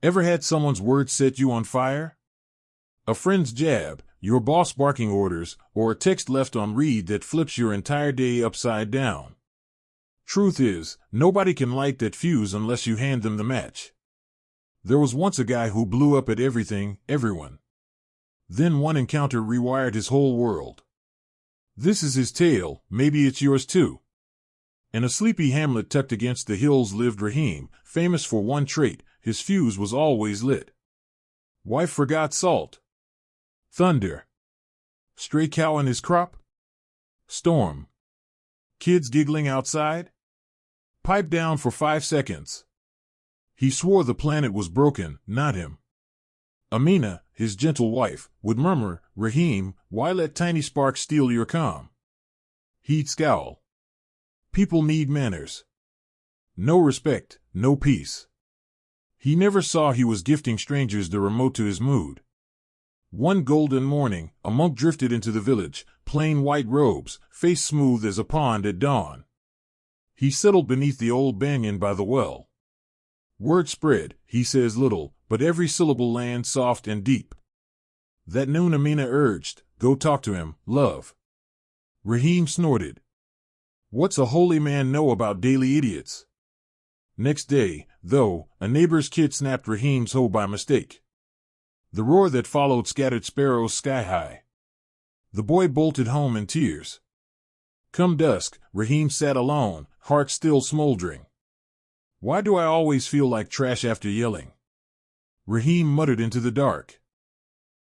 Ever had someone's words set you on fire? A friend's jab, your boss barking orders, or a text left on read that flips your entire day upside down. Truth is, nobody can light that fuse unless you hand them the match. There was once a guy who blew up at everything, everyone. Then one encounter rewired his whole world. This is his tale, maybe it's yours too. In a sleepy hamlet tucked against the hills lived Raheem, famous for one trait: his fuse was always lit. Wife forgot salt. Thunder. Stray cow in his crop? Storm. Kids giggling outside? Pipe down for 5 seconds. He swore the planet was broken, not him. Amina, his gentle wife, would murmur, "Raheem, why let tiny sparks steal your calm?" He'd scowl. People need manners. No respect, no peace. He never saw he was gifting strangers the remote to his mood. One golden morning, a monk drifted into the village, plain white robes, face smooth as a pond at dawn. He settled beneath the old banyan by the well. Word spread, he says little, but every syllable lands soft and deep. That noon Amina urged, "Go talk to him, love." Raheem snorted. What's a holy man know about daily idiots? Next day, though, a neighbor's kid snapped Raheem's hoe by mistake. The roar that followed scattered sparrows sky high. The boy bolted home in tears. Come dusk, Raheem sat alone, heart still smoldering. Why do I always feel like trash after yelling? Raheem muttered into the dark.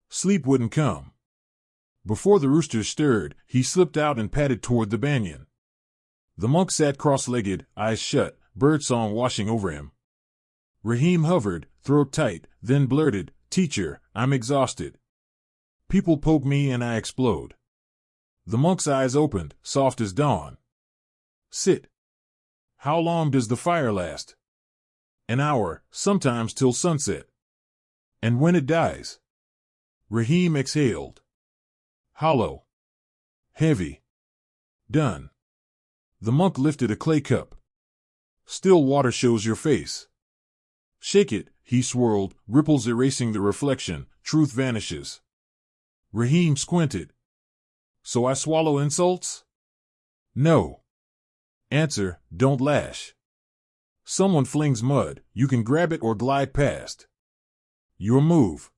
Sleep wouldn't come. Before the roosters stirred, he slipped out and padded toward the banyan. The monk sat cross-legged, eyes shut, birdsong washing over him. Raheem hovered, throat tight, then blurted, "Teacher, I'm exhausted. People poke me and I explode." The monk's eyes opened, soft as dawn. Sit. How long does the fire last? An hour, sometimes till sunset. And when it dies? Raheem exhaled. Hollow. Heavy. Done. The monk lifted a clay cup. Still water shows your face. Shake it, he swirled, ripples erasing the reflection, truth vanishes. Raheem squinted. So I swallow insults? No. Answer, don't lash. Someone flings mud, you can grab it or glide past. Your move.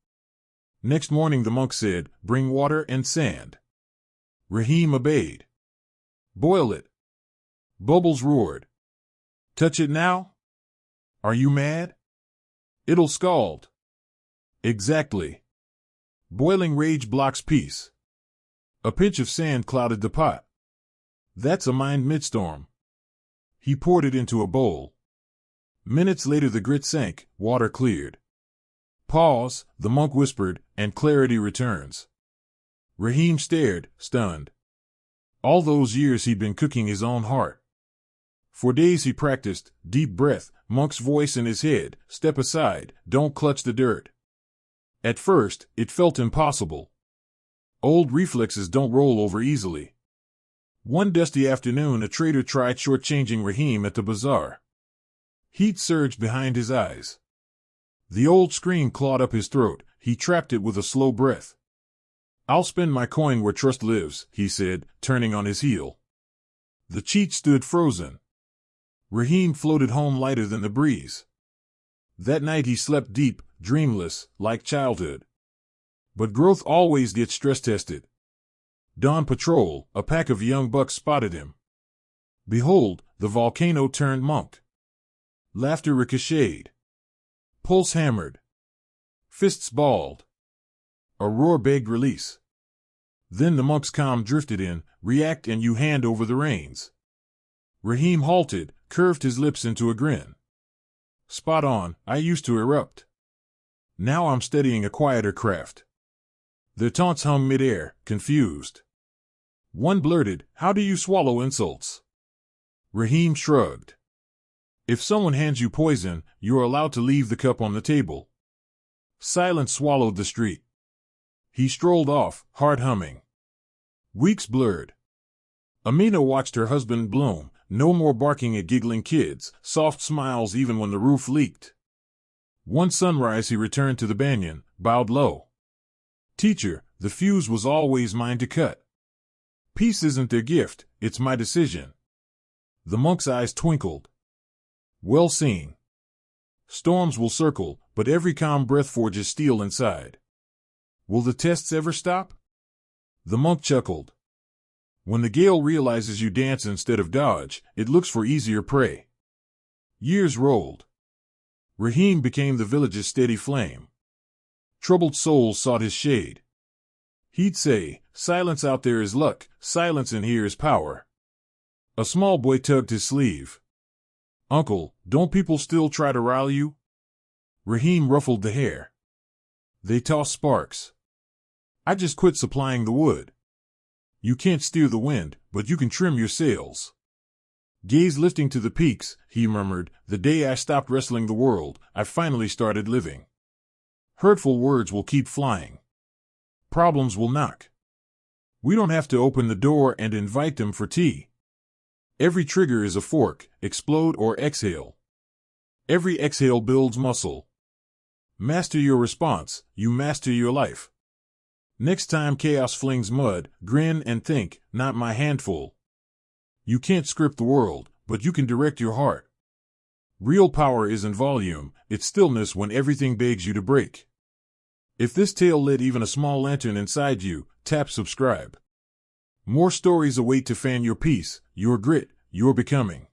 Next morning the monk said, "Bring water and sand." Raheem obeyed. Boil it. Bubbles roared. Touch it now? Are you mad? It'll scald. Exactly. Boiling rage blocks peace. A pinch of sand clouded the pot. That's a mind midstorm. He poured it into a bowl. Minutes later the grit sank, water cleared. Pause, the monk whispered, and clarity returns. Raheem stared, stunned. All those years he'd been cooking his own heart. For days he practiced, deep breath, monk's voice in his head, step aside, don't clutch the dirt. At first, it felt impossible. Old reflexes don't roll over easily. One dusty afternoon a trader tried shortchanging Raheem at the bazaar. Heat surged behind his eyes. The old scream clawed up his throat, he trapped it with a slow breath. "I'll spend my coin where trust lives," he said, turning on his heel. The cheat stood frozen. Raheem floated home lighter than the breeze. That night he slept deep, dreamless, like childhood. But growth always gets stress-tested. Dawn patrol, a pack of young bucks spotted him. Behold, the volcano turned monk. Laughter ricocheted. Pulse hammered. Fists balled. A roar begged release. Then the monk's calm drifted in, react and you hand over the reins. Raheem halted, curved his lips into a grin. Spot on, I used to erupt. Now I'm studying a quieter craft. Their taunts hung midair, confused. One blurted, "How do you swallow insults?" Raheem shrugged. If someone hands you poison, you're allowed to leave the cup on the table. Silence swallowed the street. He strolled off, heart humming. Weeks blurred. Amina watched her husband bloom, no more barking at giggling kids, soft smiles even when the roof leaked. One sunrise he returned to the banyan, bowed low. Teacher, the fuse was always mine to cut. Peace isn't their gift, it's my decision. The monk's eyes twinkled. Well seen. Storms will circle, but every calm breath forges steel inside. Will the tests ever stop? The monk chuckled. When the gale realizes you dance instead of dodge, it looks for easier prey. Years rolled. Raheem became the village's steady flame. Troubled souls sought his shade. He'd say, silence out there is luck, silence in here is power. A small boy tugged his sleeve. Uncle, don't people still try to rile you? Raheem ruffled the hair. They toss sparks. I just quit supplying the wood. You can't steer the wind, but you can trim your sails. Gaze lifting to the peaks, he murmured, the day I stopped wrestling the world, I finally started living. Hurtful words will keep flying. Problems will knock. We don't have to open the door and invite them for tea. Every trigger is a fork, explode or exhale. Every exhale builds muscle. Master your response, you master your life. Next time chaos flings mud, grin and think, not my handful. You can't script the world, but you can direct your heart. Real power isn't volume, it's stillness when everything begs you to break. If this tale lit even a small lantern inside you, tap subscribe. More stories await to fan your peace, your grit, your becoming.